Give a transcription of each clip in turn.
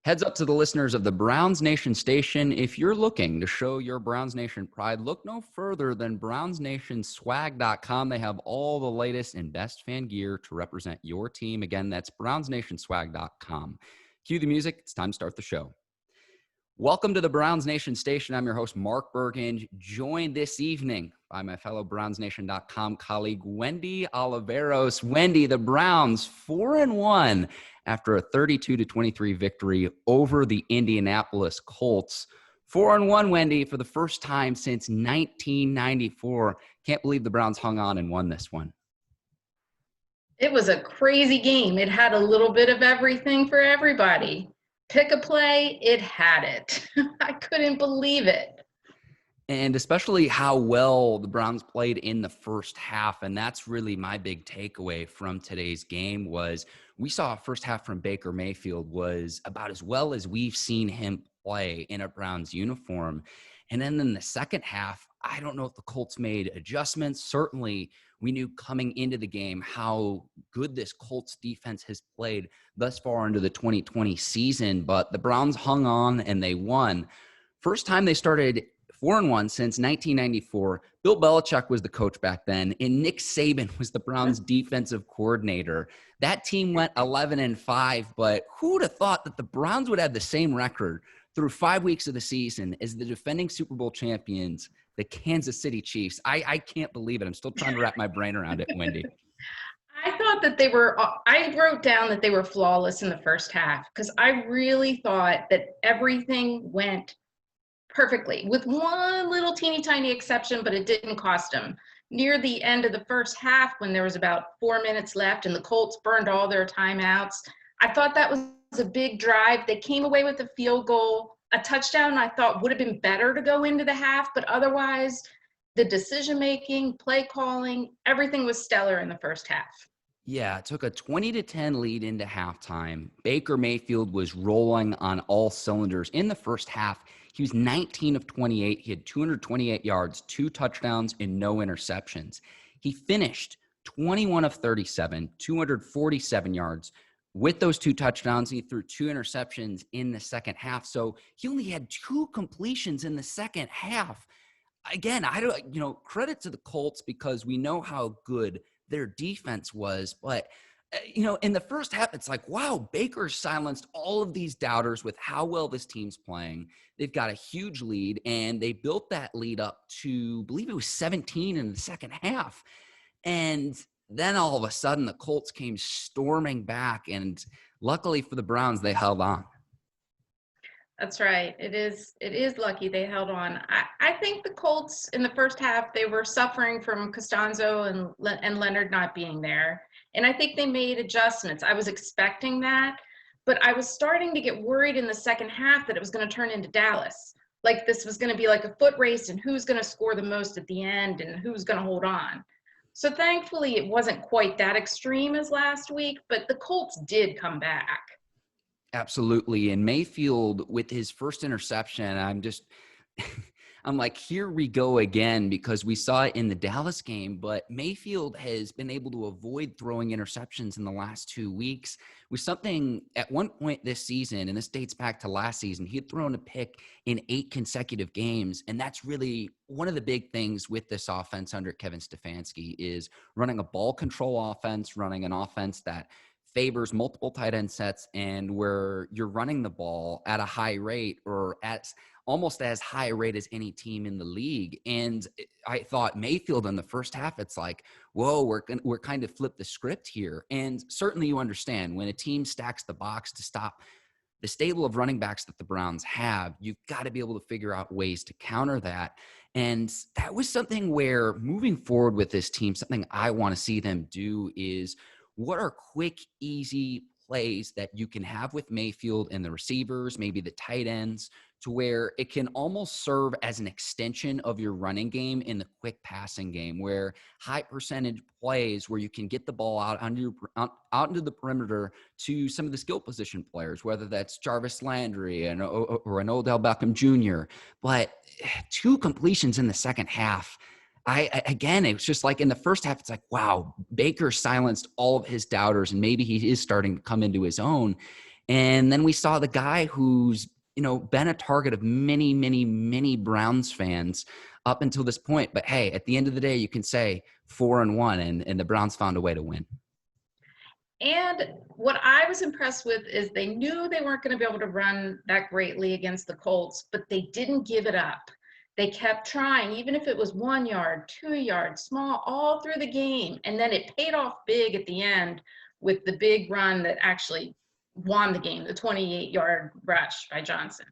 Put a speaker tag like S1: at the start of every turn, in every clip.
S1: Heads up to the listeners of the Browns Nation station. If you're looking to show your Browns Nation pride, look no further than brownsnationswag.com. They have all the latest and best fan gear to represent your team. Again, that's brownsnationswag.com. Cue the music. It's time to start the show. Welcome to the Browns Nation station. I'm your host, Mark Bergin, joined this evening by my fellow brownsnation.com colleague, Wendi Oliveros. Wendi, the Browns 4-1 after a 32-23 victory over the Indianapolis Colts. 4-1, Wendi, for the first time since 1994. Can't believe the Browns hung on and won this one.
S2: It was a crazy game. It had a little bit of everything for everybody. Pick a play, it had it. I couldn't believe it.
S1: And especially how well the Browns played in the first half. And that's really my big takeaway from today's game was we saw a first half from Baker Mayfield was about as well as we've seen him play in a Browns uniform. And then in the second half, I don't know if the Colts made adjustments. Certainly, we knew coming into the game how good this Colts defense has played thus far into the 2020 season. But the Browns hung on and they won. First time they started 4-1 since 1994. Bill Belichick was the coach back then, and Nick Saban was the Browns defensive coordinator. That team went 11-5, but who would have thought that the Browns would have the same record through 5 weeks of the season as the defending Super Bowl champions, the Kansas City Chiefs? I can't believe it. I'm still trying to wrap my brain around it, Wendi.
S2: I thought that I wrote down that they were flawless in the first half because I really thought that everything went perfectly, with one little teeny tiny exception, but it didn't cost them. Near the end of the first half, when there was about 4 minutes left and the Colts burned all their timeouts, I thought that was a big drive. They came away with a field goal. A touchdown I thought would have been better to go into the half, but otherwise, the decision-making, play calling, everything was stellar in the first half.
S1: Yeah, it took a 20-10 lead into halftime. Baker Mayfield was rolling on all cylinders. In the first half, he was 19 of 28. He had 228 yards, 2 touchdowns, and no interceptions. He finished 21 of 37, 247 yards. With those 2 touchdowns, he threw 2 interceptions in the second half. So he only had 2 completions in the second half. Again, credit to the Colts because we know how good their defense was. But, in the first half, it's like, wow, Baker silenced all of these doubters with how well this team's playing. They've got a huge lead, and they built that lead up to, I believe it was 17 in the second half. And then all of a sudden, the Colts came storming back, and luckily for the Browns, they held on.
S2: That's right. It is lucky they held on. I think the Colts in the first half, they were suffering from Costanzo and Leonard not being there. And I think they made adjustments. I was expecting that, but I was starting to get worried in the second half that it was going to turn into Dallas. Like this was going to be like a foot race and who's going to score the most at the end and who's going to hold on. So thankfully it wasn't quite that extreme as last week, but the Colts did come back.
S1: Absolutely. And Mayfield with his first interception, I'm like, here we go again, because we saw it in the Dallas game, but Mayfield has been able to avoid throwing interceptions in the last 2 weeks. With something at one point this season, and this dates back to last season, he had thrown a pick in 8 consecutive games. And that's really one of the big things with this offense under Kevin Stefanski is running a ball control offense, running an offense that favors multiple tight end sets and where you're running the ball at a high rate or at almost as high a rate as any team in the league. And I thought Mayfield in the first half, it's like, whoa, we're kind of flipped the script here. And certainly you understand when a team stacks the box to stop the stable of running backs that the Browns have, you've got to be able to figure out ways to counter that. And that was something where moving forward with this team, something I want to see them do is what are quick, easy plays that you can have with Mayfield and the receivers, maybe the tight ends, to where it can almost serve as an extension of your running game in the quick passing game, where high percentage plays where you can get the ball out into the perimeter to some of the skill position players, whether that's Jarvis Landry or an Odell Beckham Jr. But 2 completions in the second half. Again, it was just like in the first half, it's like, wow, Baker silenced all of his doubters and maybe he is starting to come into his own. And then we saw the guy who's, been a target of many, many, many Browns fans up until this point. But hey, at the end of the day, you can say 4-1 and the Browns found a way to win.
S2: And what I was impressed with is they knew they weren't going to be able to run that greatly against the Colts, but they didn't give it up. They kept trying, even if it was 1 yard, 2 yards, small, all through the game. And then it paid off big at the end with the big run that actually won the game, the 28-yard rush by Johnson.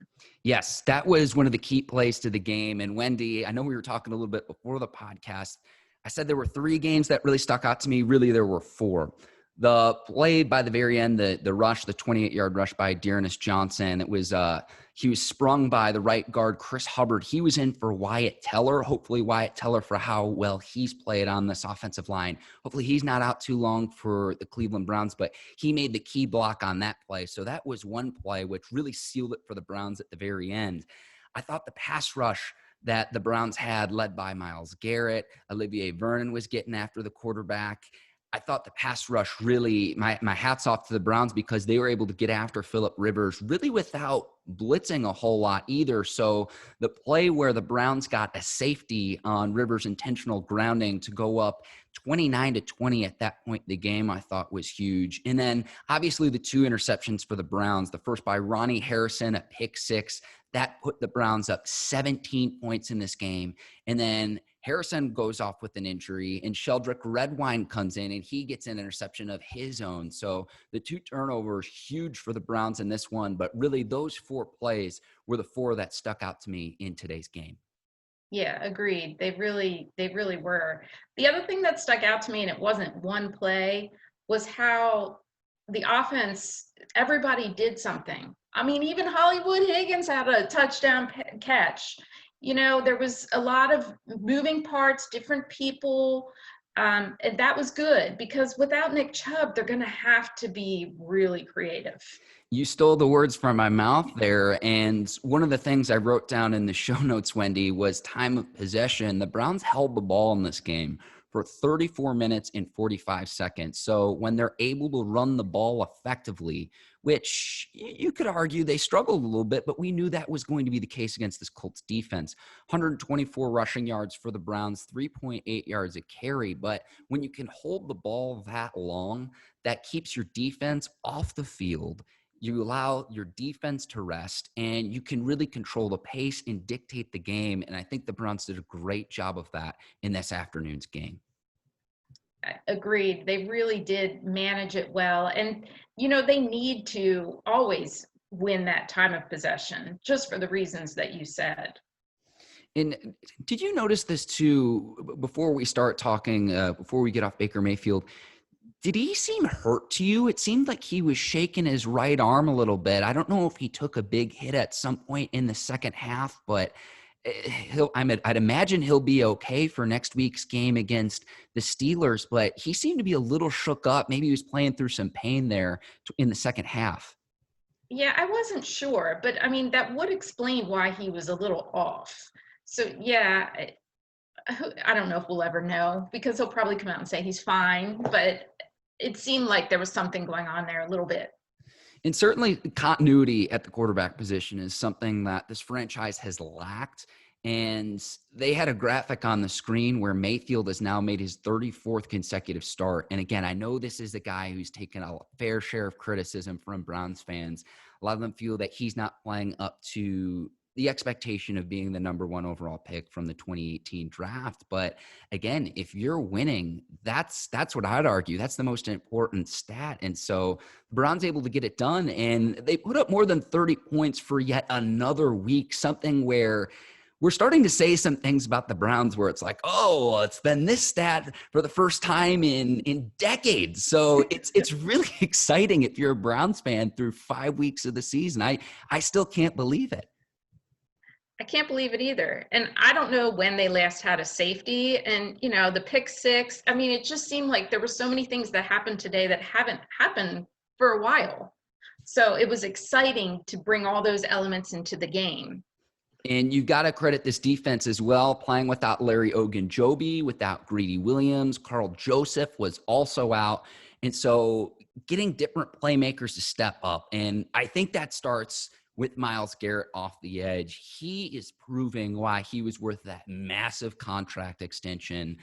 S1: Yes, that was one of the key plays to the game. And Wendi, I know we were talking a little bit before the podcast. I said there were 3 games that really stuck out to me. Really, there were 4. The play by the very end, the rush, the 28-yard rush by Dearness Johnson, it was he was sprung by the right guard, Chris Hubbard. He was in for Wyatt Teller. Hopefully Wyatt Teller, for how well he's played on this offensive line, hopefully he's not out too long for the Cleveland Browns, but he made the key block on that play. So that was one play which really sealed it for the Browns at the very end. I thought the pass rush that the Browns had, led by Myles Garrett, Olivier Vernon was getting after the quarterback. I thought the pass rush really, my hat's off to the Browns, because they were able to get after Phillip Rivers really without blitzing a whole lot either. So the play where the Browns got a safety on Rivers' intentional grounding to go up 29-20 at that point in the game, I thought was huge. And then obviously the 2 interceptions for the Browns, the first by Ronnie Harrison, a pick 6, that put the Browns up 17 points in this game. And then Harrison goes off with an injury, and Sheldrick Redwine comes in, and he gets an interception of his own. So the 2 turnovers, huge for the Browns in this one. But really, those 4 plays were the 4 that stuck out to me in today's game.
S2: Yeah, agreed. They really were. The other thing that stuck out to me, and it wasn't one play, was how the offense, everybody did something. I mean, even Hollywood Higgins had a touchdown catch. There was a lot of moving parts, different people, and that was good, because without Nick Chubb, they're going to have to be really creative.
S1: You stole the words from my mouth there. And one of the things I wrote down in the show notes, Wendi, was time of possession. The Browns held the ball in this game for 34 minutes and 45 seconds. So when they're able to run the ball effectively, which you could argue they struggled a little bit, but we knew that was going to be the case against this Colts defense. 124 rushing yards for the Browns, 3.8 yards a carry. But when you can hold the ball that long, that keeps your defense off the field. You allow your defense to rest, and you can really control the pace and dictate the game. And I think the Browns did a great job of that in this afternoon's game.
S2: Agreed. They really did manage it well. And, they need to always win that time of possession, just for the reasons that you said.
S1: And did you notice this too, before we start talking, before we get off Baker Mayfield? Did he seem hurt to you? It seemed like he was shaking his right arm a little bit. I don't know if he took a big hit at some point in the second half, but I'd imagine he'll be okay for next week's game against the Steelers. But he seemed to be a little shook up. Maybe he was playing through some pain there in the second half.
S2: Yeah, I wasn't sure, but I mean, that would explain why he was a little off. So, yeah, I don't know if we'll ever know, because he'll probably come out and say he's fine, but it seemed like there was something going on there a little bit.
S1: And certainly continuity at the quarterback position is something that this franchise has lacked. And they had a graphic on the screen where Mayfield has now made his 34th consecutive start. And again, I know this is a guy who's taken a fair share of criticism from Browns fans. A lot of them feel that he's not playing up to the expectation of being the number 1 overall pick from the 2018 draft. But again, if you're winning, that's what I'd argue. That's the most important stat. And so the Browns able to get it done, and they put up more than 30 points for yet another week, something where we're starting to say some things about the Browns where it's like, oh, it's been this stat for the first time in decades. So it's really exciting if you're a Browns fan through 5 weeks of the season. I still can't believe it.
S2: I can't believe it either. And I don't know when they last had a safety, and, the pick 6. I mean, it just seemed like there were so many things that happened today that haven't happened for a while. So it was exciting to bring all those elements into the game.
S1: And you've got to credit this defense as well, playing without Larry Ogunjobi, without Greedy Williams. Carl Joseph was also out. And so getting different playmakers to step up. And I think that starts with Myles Garrett off the edge. He is proving why he was worth that massive contract extension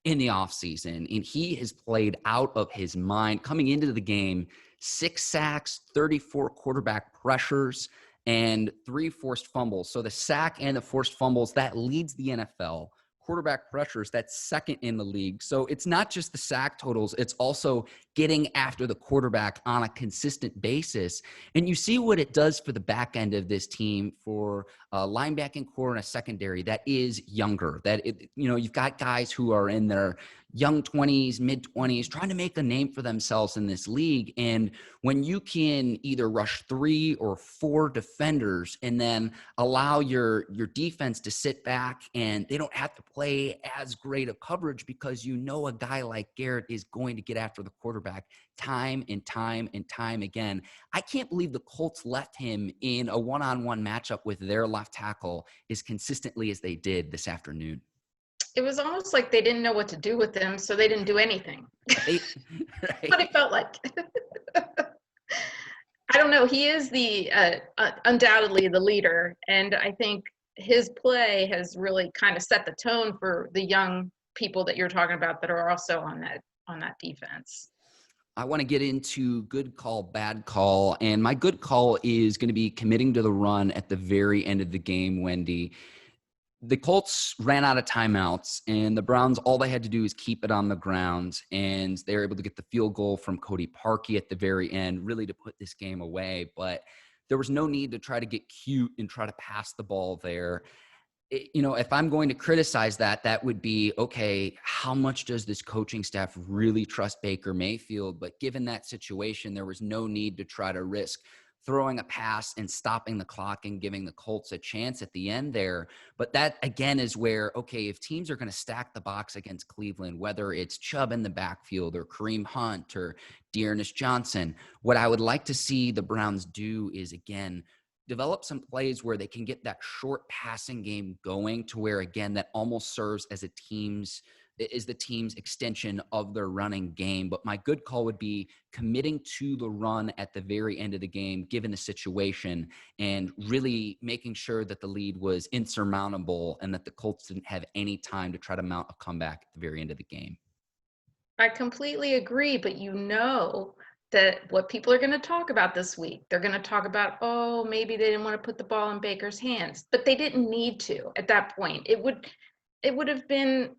S1: in the offseason. And he has played out of his mind coming into the game. 6 sacks, 34 quarterback pressures, and 3 forced fumbles. So the sack and the forced fumbles, that leads the NFL. Quarterback pressures, that's second in the league. So it's not just the sack totals, it's also getting after the quarterback on a consistent basis. And you see what it does for the back end of this team, for a linebacking core and a secondary that is younger. You've got guys who are in their young 20s, mid 20s, trying to make a name for themselves in this league. And when you can either rush 3 or 4 defenders and then allow your defense to sit back and they don't have to play as great of coverage because a guy like Garrett is going to get after the quarterback time and time and time again. I can't believe the Colts left him in a one-on-one matchup with their left tackle as consistently as they did this afternoon.
S2: It was almost like they didn't know what to do with him, so they didn't do anything.
S1: Right?
S2: That's what it felt like. I don't know. He is undoubtedly the leader, and I think his play has really kind of set the tone for the young people that you're talking about that are also on that defense.
S1: I want to get into good call, bad call. And my good call is going to be committing to the run at the very end of the game, Wendi. The Colts ran out of timeouts, and the Browns, all they had to do is keep it on the ground, and they were able to get the field goal from Cody Parkey at the very end, really to put this game away. But there was no need to try to get cute and try to pass the ball there. If I'm going to criticize that would be, okay, how much does this coaching staff really trust Baker Mayfield? But given that situation, there was no need to try to risk throwing a pass and stopping the clock and giving the Colts a chance at the end there. But that, again, is where, okay, if teams are going to stack the box against Cleveland, whether it's Chubb in the backfield or Kareem Hunt or Dearness Johnson, what I would like to see the Browns do is, again, develop some plays where they can get that short passing game going to where, again, that almost serves as the team's extension of their running game. But my good call would be committing to the run at the very end of the game, given the situation, and really making sure that the lead was insurmountable and that the Colts didn't have any time to try to mount a comeback at the very end of the game.
S2: I completely agree, but that what people are going to talk about this week, they're going to talk about, oh, maybe they didn't want to put the ball in Baker's hands, but they didn't need to at that point. It would have been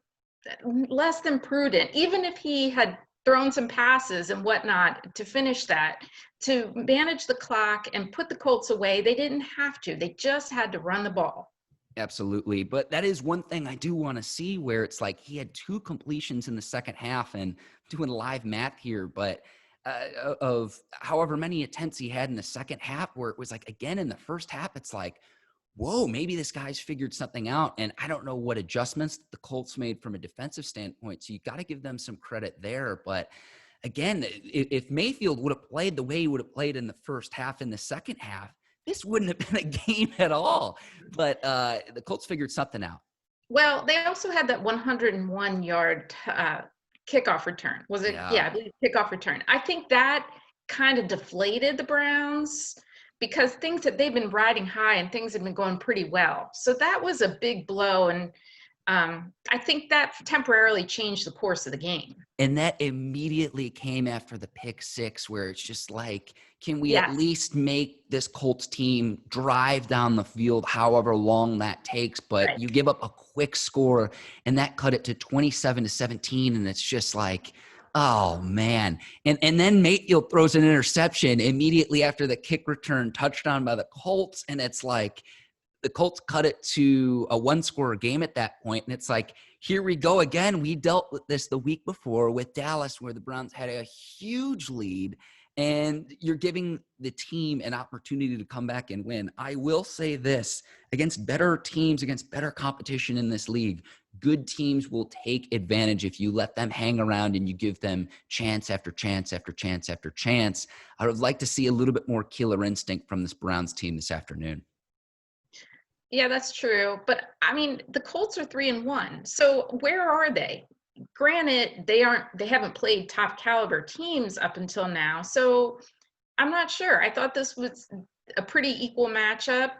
S2: less than prudent, even if he had thrown some passes and whatnot to finish that, to manage the clock and put the Colts away. They didn't have to. They just had to run the ball.
S1: Absolutely. But that is one thing I do want to see, where it's like he had 2 completions in the second half, and doing live math here, but of however many attempts he had in the second half, where it was like, again, in the first half, it's like, whoa, maybe this guy's figured something out. And I don't know what adjustments the Colts made from a defensive standpoint. So you got to give them some credit there. But again, if Mayfield would have played the way he would have played in the first half, in the second half, this wouldn't have been a game at all. But the Colts figured something out.
S2: Well, they also had that 101-yard kickoff return. Was it? Yeah, I believe kickoff return. I think that kind of deflated the Browns, because things that they've been riding high and things have been going pretty well. So that was a big blow. And I think that temporarily changed the course of the game.
S1: And that immediately came after the pick 6, where it's just like, can we at least make this Colts team drive down the field however long that takes? But you give up a quick score, and that cut it to 27-17. And it's just like, oh, man. And then Mayfield throws an interception immediately after the kick return touchdown by the Colts. And it's like, the Colts cut it to a 1-score game at that point. And it's like, here we go again. We dealt with this the week before with Dallas, where the Browns had a huge lead, and you're giving the team an opportunity to come back and win. I will say this, against better teams, against better competition in this league, good teams will take advantage if you let them hang around and you give them chance after chance after chance after chance. I would like to see a little bit more killer instinct from this Browns team this afternoon.
S2: Yeah, that's true. But I mean, the Colts are 3-1. So where are they? granted, they haven't played top caliber teams up until now, so I'm not sure. I thought this was a pretty equal matchup.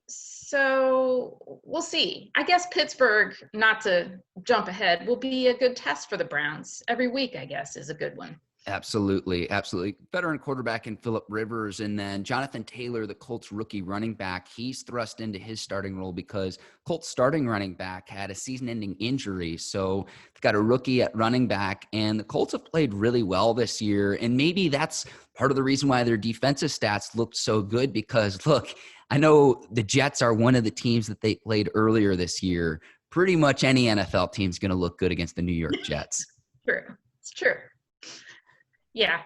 S2: So we'll see. I guess Pittsburgh, not to jump ahead, will be a good test for the Browns. Every week, I guess, is a good one.
S1: Absolutely, absolutely. Veteran quarterback in Phillip Rivers, and then Jonathan Taylor, the Colts rookie running back, he's thrust into his starting role because Colts starting running back had a season-ending injury. So they've got a rookie at running back, and the Colts have played really well this year. And maybe that's part of the reason why their defensive stats looked so good because, look, I know the Jets are one of the teams that they played earlier this year. Pretty much any NFL team is going to look good against the New York Jets.
S2: True. It's true. Yeah,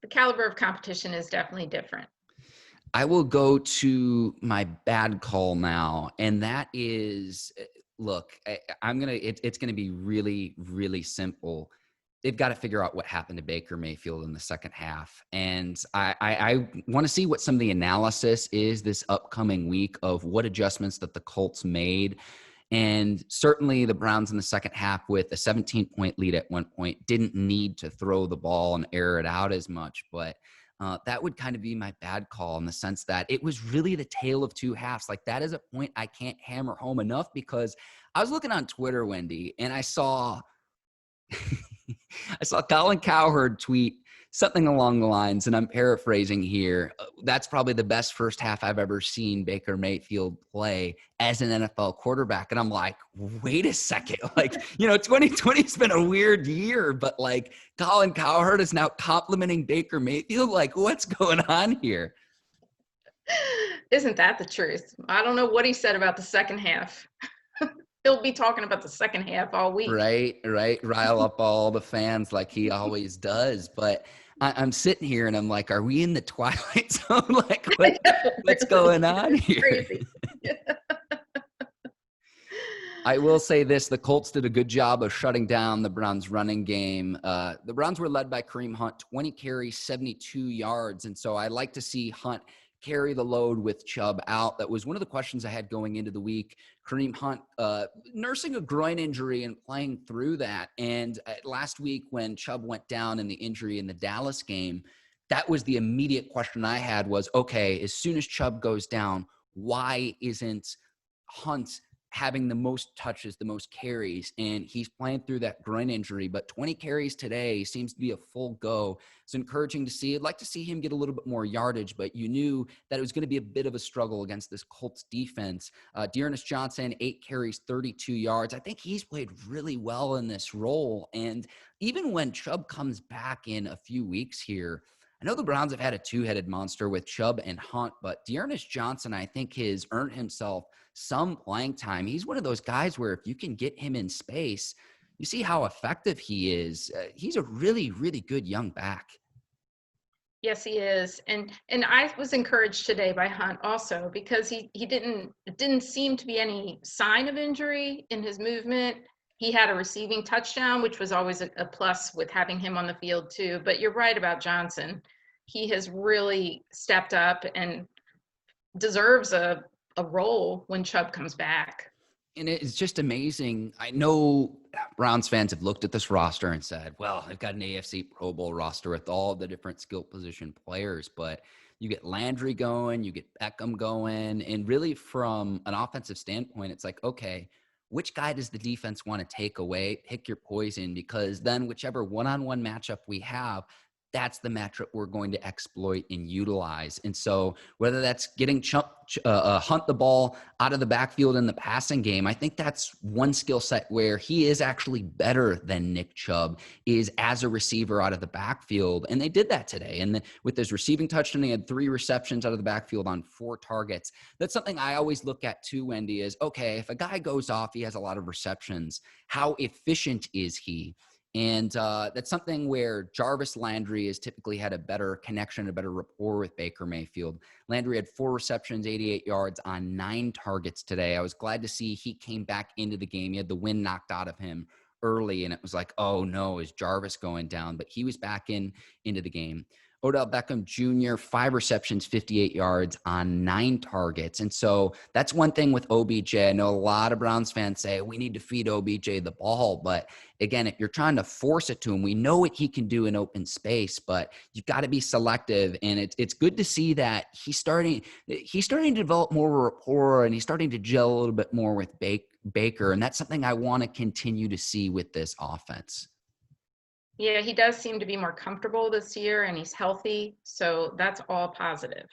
S2: the caliber of competition is definitely different.
S1: I will go to my bad call now, and that is, look, it's going to be really, really simple. They've got to figure out what happened to Baker Mayfield in the second half. And I want to see what some of the analysis is this upcoming week of what adjustments that the Colts made. And certainly the Browns in the second half with a 17-point lead at one point didn't need to throw the ball and air it out as much. But that would kind of be my bad call in the sense that it was really the tale of two halves. Like that is a point I can't hammer home enough because I was looking on Twitter, Wendi, and I saw Colin Cowherd tweet something along the lines, and I'm paraphrasing here. That's probably the best first half I've ever seen Baker Mayfield play as an NFL quarterback. And I'm like, wait a second. Like, 2020 has been a weird year, but like Colin Cowherd is now complimenting Baker Mayfield. Like, what's going on here?
S2: Isn't that the truth? I don't know what he said about the second half. He'll be talking about the second half all week.
S1: Right. Rile up all the fans like he always does. But I'm sitting here and I'm like, are we in the Twilight Zone? Like, what's going on here?
S2: Crazy.
S1: I will say this. The Colts did a good job of shutting down the Browns running game. The Browns were led by Kareem Hunt, 20 carries, 72 yards. And so I like to see Hunt carry the load with Chubb out. That was one of the questions I had going into the week. Kareem Hunt nursing a groin injury and playing through that. And last week when Chubb went down in the injury in the Dallas game, that was the immediate question I had was, okay, as soon as Chubb goes down, why isn't Hunt having the most touches, the most carries, and he's playing through that groin injury, but 20 carries today seems to be a full go. It's encouraging to see. I'd like to see him get a little bit more yardage, but you knew that it was going to be a bit of a struggle against this Colts defense. Dearness Johnson, 8 carries, 32 yards. I think he's played really well in this role. And even when Chubb comes back in a few weeks here, I know the Browns have had a two-headed monster with Chubb and Hunt, but Dearness Johnson, I think, has earned himself some playing time. He's one of those guys where if you can get him in space, you see how effective he is. He's a really, really good young back.
S2: Yes, he is. And I was encouraged today by Hunt also because it didn't seem to be any sign of injury in his movement. He had a receiving touchdown, which was always a plus with having him on the field too. But you're right about Johnson. He has really stepped up and deserves a role when Chubb comes back.
S1: And it's just amazing. I know Browns fans have looked at this roster and said, well, they've got an AFC Pro Bowl roster with all the different skill position players, but you get Landry going, you get Beckham going, and really from an offensive standpoint, it's like, okay, which guy does the defense want to take away? Pick your poison, because then whichever one-on-one matchup we have, that's the matchup we're going to exploit and utilize. And so whether that's getting Hunt the ball out of the backfield in the passing game, I think that's one skill set where he is actually better than Nick Chubb is as a receiver out of the backfield. And they did that today. And with his receiving touchdown, he had 3 receptions out of the backfield on 4 targets. That's something I always look at too, Wendi, is, okay, if a guy goes off, he has a lot of receptions. How efficient is he? And that's something where Jarvis Landry has typically had a better connection, a better rapport with Baker Mayfield. Landry had 4 receptions, 88 yards on 9 targets today. I was glad to see he came back into the game. He had the wind knocked out of him early, and it was like, oh no, is Jarvis going down? But he was back into the game. Odell Beckham Jr., 5 receptions, 58 yards on 9 targets. And so that's one thing with OBJ. I know a lot of Browns fans say we need to feed OBJ the ball. But again, if you're trying to force it to him, we know what he can do in open space, but you've got to be selective. And it's good to see that he's starting to develop more rapport, and he's starting to gel a little bit more with Baker. And that's something I want to continue to see with this offense.
S2: Yeah, he does seem to be more comfortable this year, and he's healthy, so that's all positive.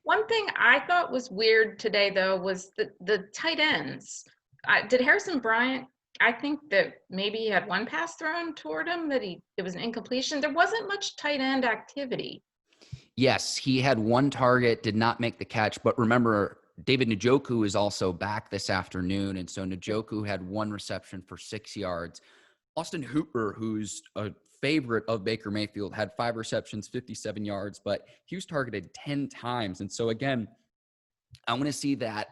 S2: One thing I thought was weird today, though, was the tight ends. Did Harrison Bryant, I think that maybe he had one pass thrown toward him, that it was an incompletion. There wasn't much tight end activity.
S1: Yes, he had one target, did not make the catch, but remember, David Njoku is also back this afternoon, and so Njoku had 1 reception for 6 yards. Austin Hooper, who's a favorite of Baker Mayfield, had 5 receptions, 57 yards, but he was targeted 10 times. And so again, I want to see that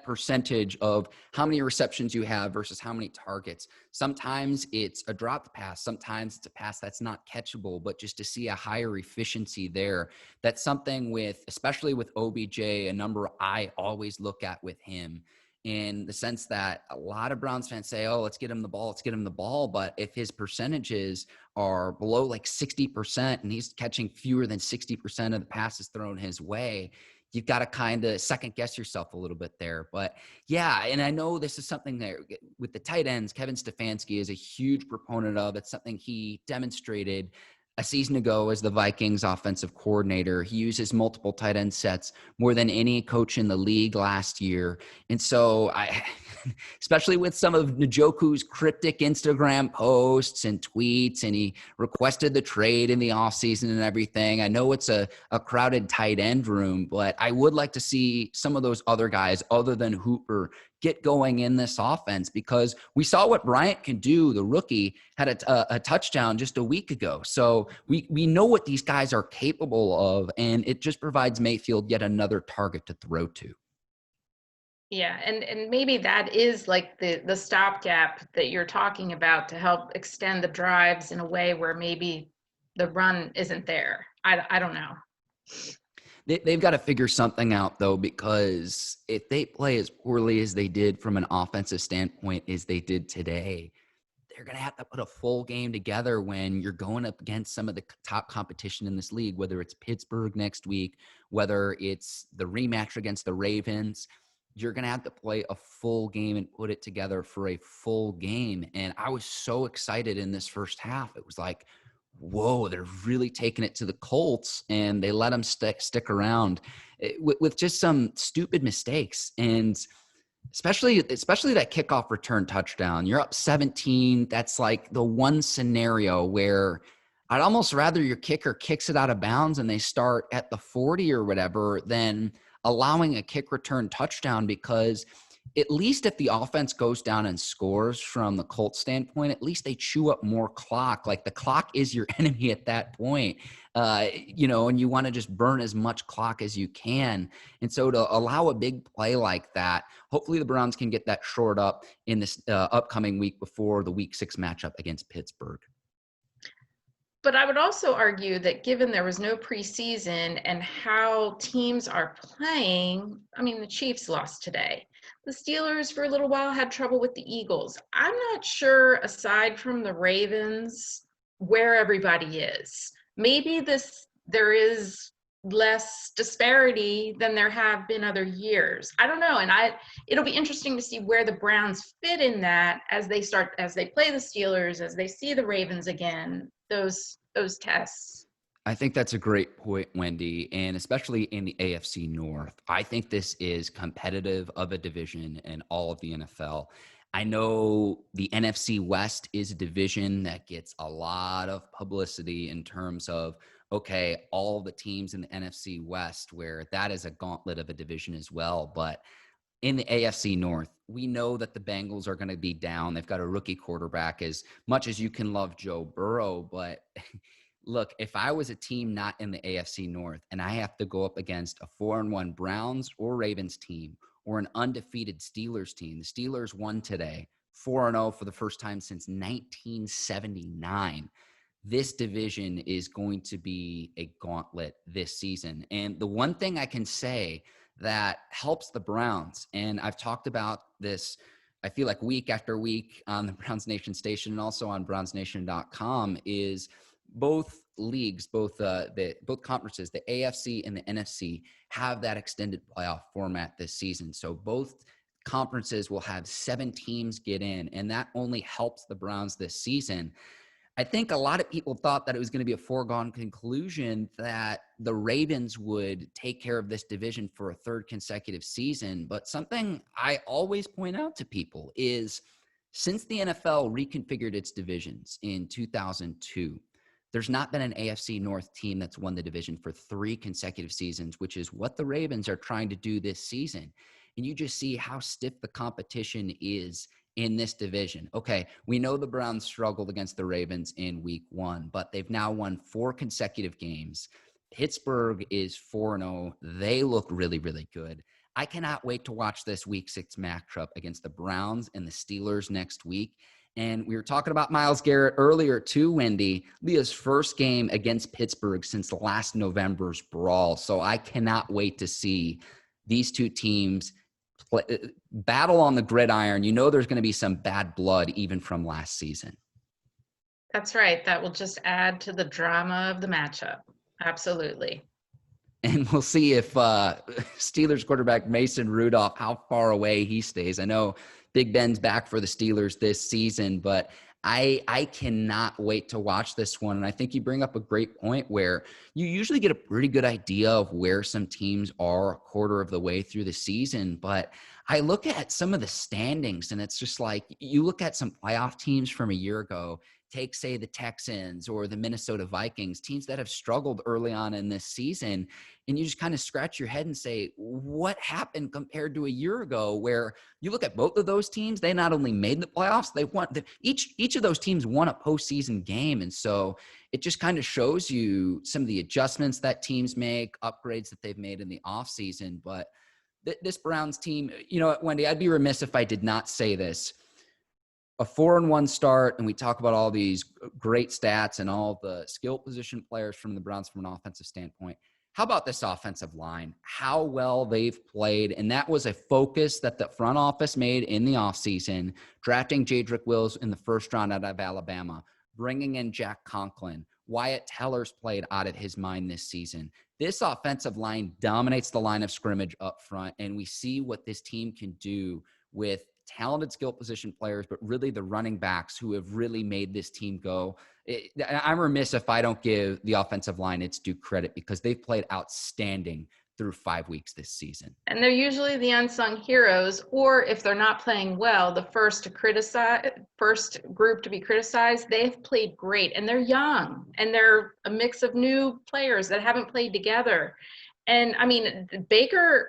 S1: percentage of how many receptions you have versus how many targets. Sometimes it's a dropped pass. Sometimes it's a pass that's not catchable, but just to see a higher efficiency there. That's something especially with OBJ, a number I always look at with him, in the sense that a lot of Browns fans say, oh, let's get him the ball. But if his percentages are below like 60% and he's catching fewer than 60% of the passes thrown his way, you've got to kind of second guess yourself a little bit there. But yeah, and I know this is something that with the tight ends, Kevin Stefanski is a huge proponent of. It's something he demonstrated a season ago as the Vikings offensive coordinator. He uses multiple tight end sets more than any coach in the league last year. And so especially with some of Njoku's cryptic Instagram posts and tweets, and he requested the trade in the offseason and everything. I know it's a crowded tight end room, but I would like to see some of those other guys other than Hooper get going in this offense, because we saw what Bryant can do. The rookie had a touchdown just a week ago. So we know what these guys are capable of, and it just provides Mayfield yet another target to throw to.
S2: Yeah, and maybe that is like the stopgap that you're talking about to help extend the drives in a way where maybe the run isn't there. I don't know.
S1: They've got to figure something out, though, because if they play as poorly as they did from an offensive standpoint as they did today, they're going to have to put a full game together when you're going up against some of the top competition in this league, whether it's Pittsburgh next week, whether it's the rematch against the Ravens. You're going to have to play a full game and put it together for a full game. And I was so excited in this first half. It was like, whoa, they're really taking it to the Colts, and they let them stick around with just some stupid mistakes. And especially that kickoff return touchdown. You're up 17. That's like the one scenario where I'd almost rather your kicker kicks it out of bounds and they start at the 40 or whatever than allowing a kick return touchdown, because at least if the offense goes down and scores from the Colts standpoint, at least they chew up more clock. Like the clock is your enemy at that point, and you want to just burn as much clock as you can. And so to allow a big play like that, hopefully the Browns can get that shored up in this upcoming week before the Week 6 matchup against Pittsburgh.
S2: But I would also argue that given there was no preseason and how teams are playing, I mean, the Chiefs lost today. The Steelers for a little while had trouble with the Eagles. I'm not sure, aside from the Ravens, where everybody is. Maybe there is less disparity than there have been other years. I don't know. And it'll be interesting to see where the Browns fit in that as they play the Steelers, as they see the Ravens again, those tests.
S1: I think that's a great point, Wendy, and especially in the AFC North. I think this is competitive of a division in all of the NFL. I know the NFC West is a division that gets a lot of publicity in terms of, okay, all the teams in the NFC West, where that is a gauntlet of a division as well. But in the AFC North, we know that the Bengals are going to be down. They've got a rookie quarterback. As much as you can love Joe Burrow, but look, if I was a team not in the AFC North and I have to go up against a 4-1 Browns or Ravens team or an undefeated Steelers team, the Steelers won today, 4-0 for the first time since 1979. this division is going to be a gauntlet this season. And the one thing I can say that helps the Browns, and I've talked about this, I feel like week after week on the Browns Nation station and also on brownsnation.com, is both leagues, both conferences, the AFC and the NFC, have that extended playoff format this season. So both conferences will have 7 teams get in, and that only helps the Browns this season. I think a lot of people thought that it was going to be a foregone conclusion that the Ravens would take care of this division for a 3rd consecutive season. But something I always point out to people is, since the NFL reconfigured its divisions in 2002, there's not been an AFC North team that's won the division for 3 consecutive seasons, which is what the Ravens are trying to do this season. And you just see how stiff the competition is in this division. Okay, we know the Browns struggled against the Ravens in week 1, but they've now won 4 consecutive games. Pittsburgh is 4-0. They look really, really good. I cannot wait to watch this week 6 matchup against the Browns and the Steelers next week. And we were talking about Myles Garrett earlier too, Wendy. Leah's first game against Pittsburgh since last November's brawl. So I cannot wait to see these two teams battle on the gridiron. You know there's going to be some bad blood even from last season.
S2: That's right. That will just add to the drama of the matchup. Absolutely.
S1: And we'll see if Steelers quarterback Mason Rudolph, how far away he stays. I know Big Ben's back for the Steelers this season, but I cannot wait to watch this one. And I think you bring up a great point where you usually get a pretty good idea of where some teams are a quarter of the way through the season. But I look at some of the standings, and it's just like, you look at some playoff teams from a year ago, take, say, the Texans or the Minnesota Vikings, teams that have struggled early on in this season, and you just kind of scratch your head and say, what happened compared to a year ago? Where you look at both of those teams, they not only made the playoffs, they won. Each of those teams won a postseason game. And so it just kind of shows you some of the adjustments that teams make, upgrades that they've made in the offseason. But this Browns team, you know what, Wendy, I'd be remiss if I did not say this. A 4-1 start, and we talk about all these great stats and all the skill position players from the Browns from an offensive standpoint. How about this offensive line? How well they've played. And that was a focus that the front office made in the offseason, drafting Jedrick Wills in the first round out of Alabama, bringing in Jack Conklin. Wyatt Teller's played out of his mind this season. This offensive line dominates the line of scrimmage up front, and we see what this team can do with talented skill position players, but really the running backs who have really made this team go. I'm remiss if I don't give the offensive line its due credit, because they've played outstanding through 5 weeks this season.
S2: And they're usually the unsung heroes, or if they're not playing well, the first group to be criticized. They've played great, and they're young, and they're a mix of new players that haven't played together. And I mean, Baker's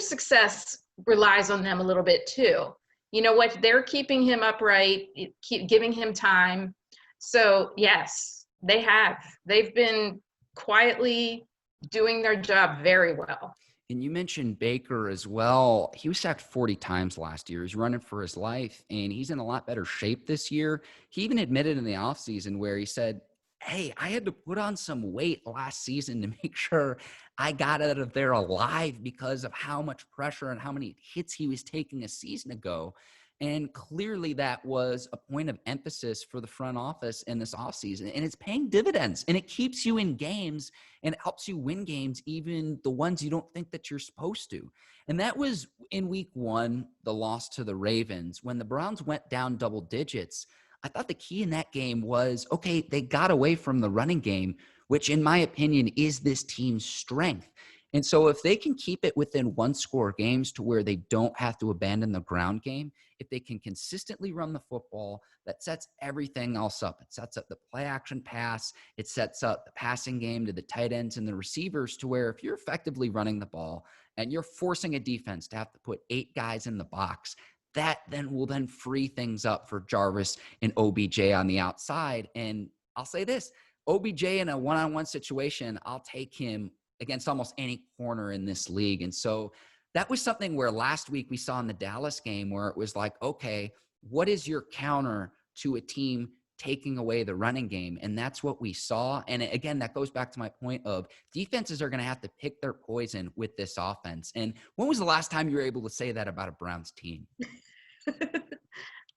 S2: success relies on them a little bit too. You know what? They're keeping him upright, keep giving him time. So yes, they've been quietly doing their job very well.
S1: And you mentioned Baker as well. He was sacked 40 times last year. He's running for his life, and he's in a lot better shape this year. He even admitted in the offseason where he said, hey, I had to put on some weight last season to make sure I got out of there alive because of how much pressure and how many hits he was taking a season ago. And clearly that was a point of emphasis for the front office in this offseason. And it's paying dividends, and it keeps you in games and it helps you win games, even the ones you don't think that you're supposed to. And that was in week 1, the loss to the Ravens. When the Browns went down double digits, I thought the key in that game was, okay, they got away from the running game, which in my opinion is this team's strength. And so if they can keep it within 1-score games to where they don't have to abandon the ground game, if they can consistently run the football, that sets everything else up. It sets up the play action pass. It sets up the passing game to the tight ends and the receivers, to where if you're effectively running the ball and you're forcing a defense to have to put 8 guys in the box, that then will then free things up for Jarvis and OBJ on the outside. And I'll say this, OBJ in a one-on-one situation, I'll take him against almost any corner in this league. And so that was something where last week we saw in the Dallas game where it was like, okay, what is your counter to a team taking away the running game. And that's what we saw. And again, that goes back to my point of defenses are going to have to pick their poison with this offense. And when was the last time you were able to say that about a Browns team?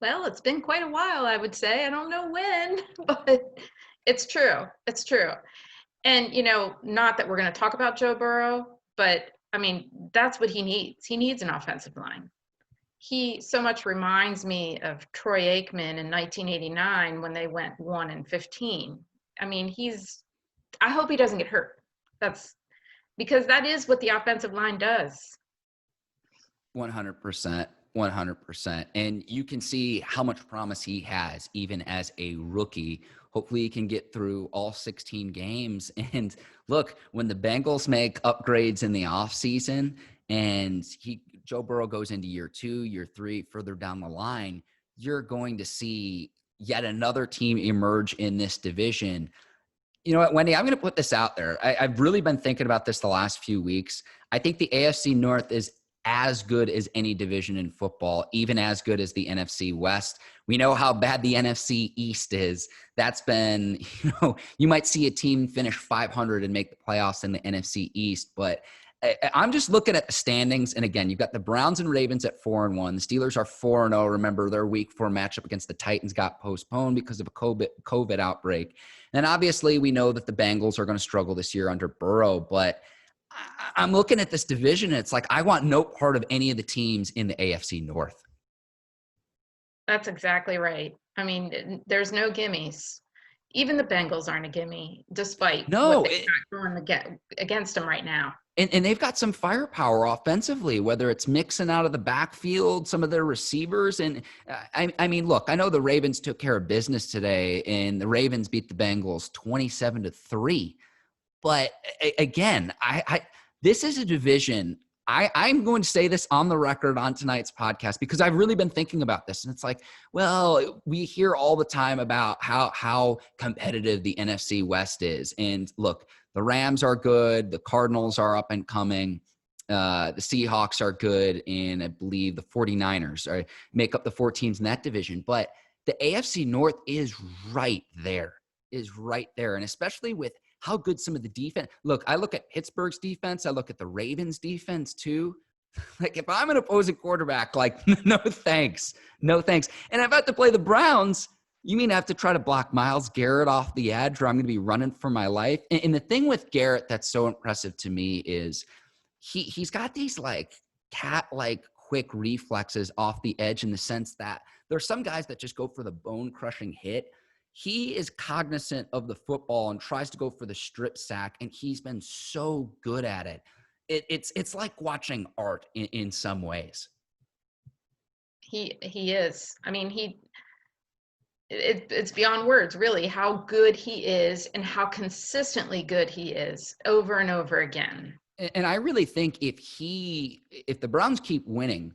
S2: Well, it's been quite a while, I would say. I don't know when, but it's true. It's true. And, not that we're going to talk about Joe Burrow, but I mean, that's what he needs. He needs an offensive line. He so much reminds me of Troy Aikman in 1989 when they went 1-15. I mean, I hope he doesn't get hurt. That's because that is what the offensive line does.
S1: 100%. 100%. And you can see how much promise he has, even as a rookie. Hopefully he can get through all 16 games. And look, when the Bengals make upgrades in the offseason and Joe Burrow goes into year 2, year 3, further down the line, you're going to see yet another team emerge in this division. You know what, Wendy, I'm going to put this out there. I've really been thinking about this the last few weeks. I think the AFC North is as good as any division in football, even as good as the NFC West. We know how bad the NFC East is. That's been, you might see a team finish 500 and make the playoffs in the NFC East, but I'm just looking at the standings. And again, you've got the Browns and Ravens at 4-1. The Steelers are 4-0. Remember, their week 4 matchup against the Titans got postponed because of a COVID outbreak. And obviously we know that the Bengals are going to struggle this year under Burrow, but I'm looking at this division and it's like, I want no part of any of the teams in the AFC North.
S2: That's exactly right. I mean, there's no gimmies. Even the Bengals aren't a gimme, despite what they've got going against them right now.
S1: And they've got some firepower offensively, whether it's mixing out of the backfield, some of their receivers. And I mean, look, I know the Ravens took care of business today and the Ravens beat the Bengals 27-3. But again, this is a division. I'm going to say this on the record on tonight's podcast because I've really been thinking about this. And it's like, well, we hear all the time about how competitive the NFC West is. And look, the Rams are good. The Cardinals are up and coming. The Seahawks are good. And I believe the 49ers make up the 4 teams in that division. But the AFC North is right there. And especially with how good some of the defense. Look, I look at Pittsburgh's defense. I look at the Ravens' defense too. Like, if I'm an opposing quarterback, like, no thanks. No thanks. And if I have to play the Browns, you mean I have to try to block Myles Garrett off the edge or I'm going to be running for my life? And the thing with Garrett that's so impressive to me is he's got these, like, cat-like quick reflexes off the edge in the sense that there's some guys that just go for the bone-crushing hit. He is cognizant of the football and tries to go for the strip sack, and he's been so good at it. It's like watching art in some ways.
S2: He is. I mean, it's beyond words, really, how good he is and how consistently good he is over and over again.
S1: And I really think if the Browns keep winning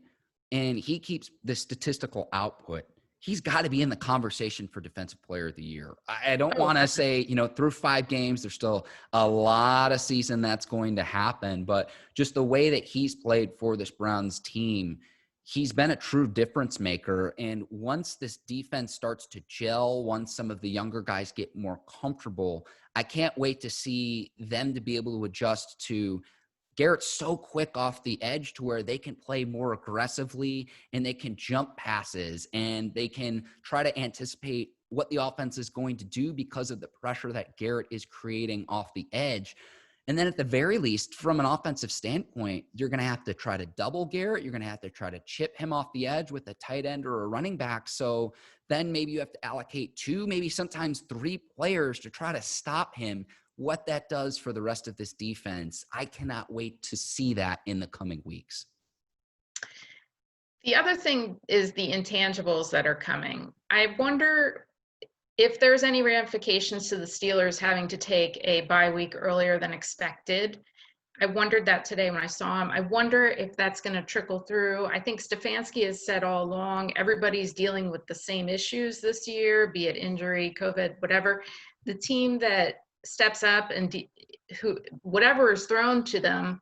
S1: and he keeps the statistical output, he's got to be in the conversation for Defensive Player of the Year. I don't want to say, through 5 games, there's still a lot of season that's going to happen. But just the way that he's played for this Browns team, he's been a true difference maker. And once this defense starts to gel, once some of the younger guys get more comfortable, I can't wait to see them to be able to adjust to Garrett's so quick off the edge to where they can play more aggressively and they can jump passes and they can try to anticipate what the offense is going to do because of the pressure that Garrett is creating off the edge. And then at the very least, from an offensive standpoint, you're going to have to try to double Garrett. You're going to have to try to chip him off the edge with a tight end or a running back. So then maybe you have to allocate 2, maybe sometimes 3 players to try to stop him. What that does for the rest of this defense, I cannot wait to see that in the coming weeks.
S2: The other thing is the intangibles that are coming. I wonder if there's any ramifications to the Steelers having to take a bye week earlier than expected. I wondered that today when I saw him. I wonder if that's going to trickle through. I think Stefanski has said all along, everybody's dealing with the same issues this year, be it injury, COVID, whatever. The team that steps up and whatever is thrown to them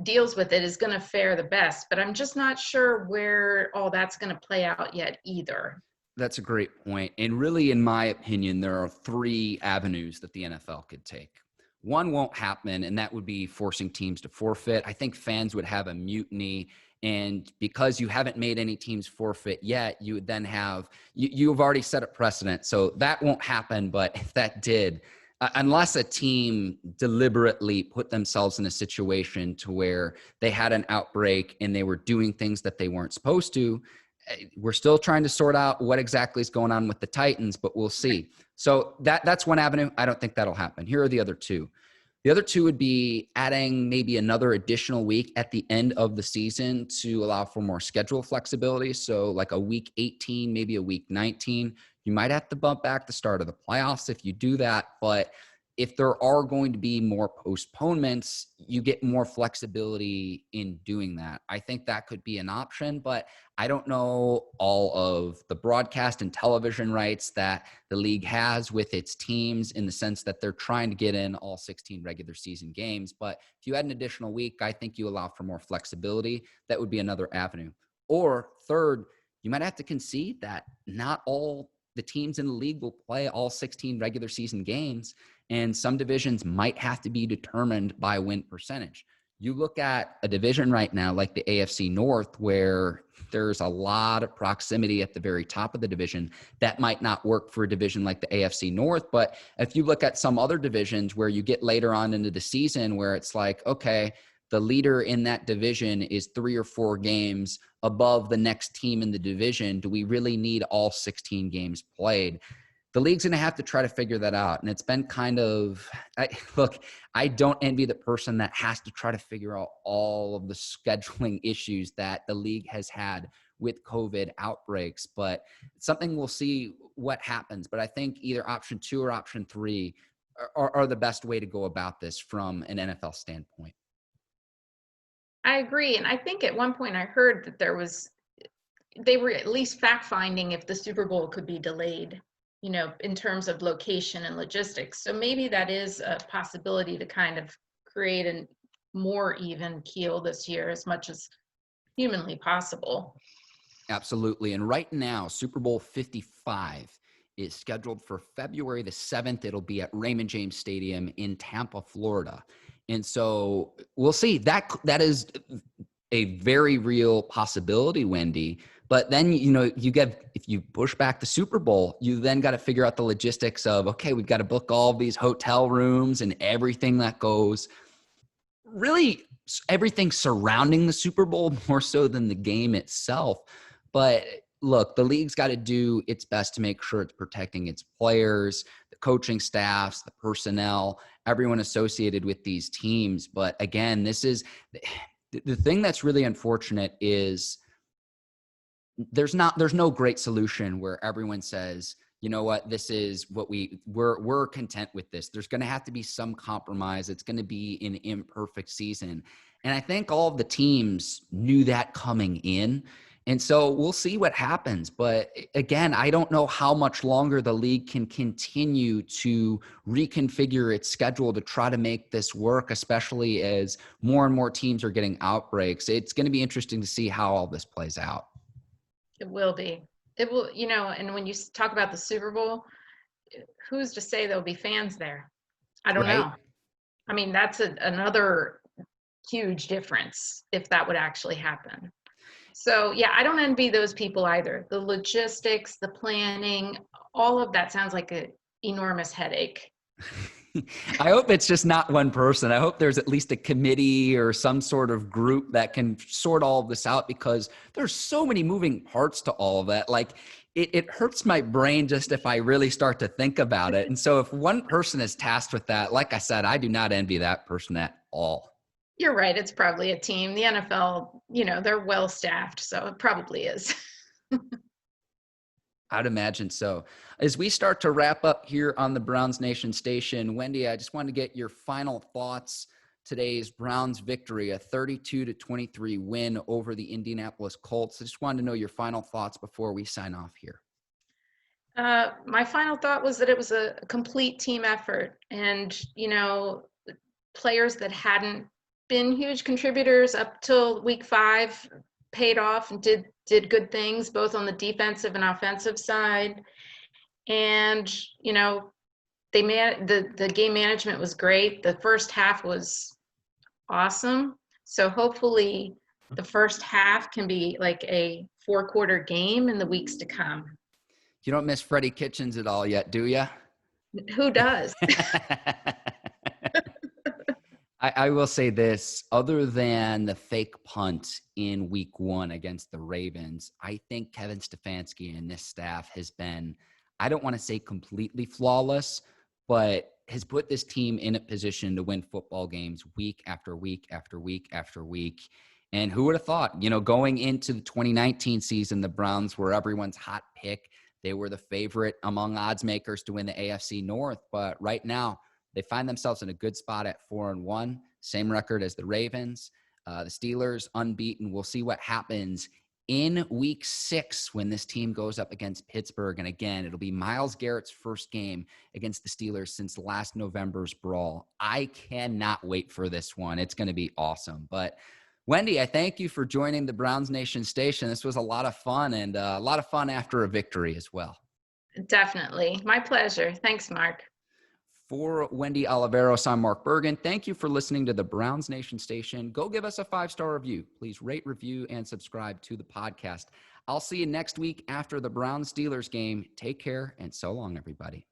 S2: deals with it is going to fare the best. But I'm just not sure where all that's going to play out yet either.
S1: That's a great point. And really, in my opinion, there are three avenues that the NFL could take. One won't happen, and that would be forcing teams to forfeit. I think fans would have a mutiny. And because you haven't made any teams forfeit yet, you would then have, you've already set a precedent. So that won't happen. But if that did, unless a team deliberately put themselves in a situation to where they had an outbreak and they were doing things that they weren't supposed to, we're still trying to sort out what exactly is going on with the Titans, but we'll see. So that's one avenue. I don't think that'll happen. Here are the other two. The other two would be adding maybe another additional week at the end of the season to allow for more schedule flexibility. So like a week 18, maybe a week 19. You might have to bump back the start of the playoffs if you do that. But if there are going to be more postponements, you get more flexibility in doing that. I think that could be an option, but I don't know all of the broadcast and television rights that the league has with its teams, in the sense that they're trying to get in all 16 regular season games. But if you add an additional week, I think you allow for more flexibility. That would be another avenue. Or third, you might have to concede that not all the teams in the league will play all 16 regular season games, and some divisions might have to be determined by win percentage. You look at a division right now like the AFC North, where there's a lot of proximity at the very top of the division. That might not work for a division like the AFC North. But if you look at some other divisions where you get later on into the season where it's like, okay, the leader in that division is 3 or 4 games above the next team in the division, do we really need all 16 games played? The league's going to have to try to figure that out. And it's been kind of, look, I don't envy the person that has to try to figure out all of the scheduling issues that the league has had with COVID outbreaks, but it's something we'll see what happens. But I think either option 2 or option 3 are the best way to go about this from an NFL standpoint.
S2: I agree. And I think at one point I heard that they were at least fact finding if the Super Bowl could be delayed, in terms of location and logistics. So maybe that is a possibility to kind of create a more even keel this year as much as humanly possible.
S1: Absolutely. And right now, Super Bowl 55 is scheduled for February the 7th. It'll be at Raymond James Stadium in Tampa, Florida. And so we'll see. That is a very real possibility, Wendi. But then, if you push back the Super Bowl, you then got to figure out the logistics of, okay, we've got to book all these hotel rooms and everything that goes, really everything surrounding the Super Bowl more so than the game itself. But look, the league's got to do its best to make sure it's protecting its players, the coaching staffs, the personnel, everyone associated with these teams. But again, this is the thing that's really unfortunate is there's no great solution where everyone says, you know what, this is what we're content with this. There's going to have to be some compromise. It's going to be an imperfect season. And I think all of the teams knew that coming in. And so we'll see what happens. But again, I don't know how much longer the league can continue to reconfigure its schedule to try to make this work, especially as more and more teams are getting outbreaks. It's going to be interesting to see how all this plays out.
S2: It will be. It will, and when you talk about the Super Bowl, who's to say there'll be fans there? I don't know. I mean, that's another huge difference if that would actually happen. So yeah, I don't envy those people either. The logistics, the planning, all of that sounds like an enormous headache.
S1: I hope it's just not one person. I hope there's at least a committee or some sort of group that can sort all of this out, because there's so many moving parts to all of that. Like it hurts my brain just if I really start to think about it. And so if one person is tasked with that, like I said, I do not envy that person at all.
S2: You're right. It's probably a team. The NFL, they're well staffed, so it probably is.
S1: I'd imagine so. As we start to wrap up here on the Browns Nation station, Wendi, I just wanted to get your final thoughts. Today's Browns victory, a 32-23 win over the Indianapolis Colts. I just wanted to know your final thoughts before we sign off here.
S2: My final thought was that it was a complete team effort, and, players that hadn't been huge contributors up till week 5 paid off and did good things both on the defensive and offensive side. And, you know, the game management was great. The first half was awesome. So hopefully the first half can be like a 4-quarter game in the weeks to come.
S1: You don't miss Freddie Kitchens at all yet, do you?
S2: Who does?
S1: I will say this, other than the fake punt in week 1 against the Ravens, I think Kevin Stefanski and this staff has been, I don't want to say completely flawless, but has put this team in a position to win football games week after week after week after week. And who would have thought, you know, going into the 2019 season, the Browns were everyone's hot pick. They were the favorite among odds makers to win the AFC North. But right now, they find themselves in a good spot at 4-1, same record as the Ravens. The Steelers unbeaten. We'll see what happens in week 6 when this team goes up against Pittsburgh. And again, it'll be Myles Garrett's first game against the Steelers since last November's brawl. I cannot wait for this one. It's going to be awesome. But Wendi, I thank you for joining the Browns Nation Station. This was a lot of fun, and a lot of fun after a victory as well.
S2: Definitely. My pleasure. Thanks, Mark.
S1: For Wendi Oliveros, I'm Mark Bergin. Thank you for listening to the Browns Nation Station. Go give us a 5-star review. Please rate, review, and subscribe to the podcast. I'll see you next week after the Browns-Steelers game. Take care, and so long, everybody.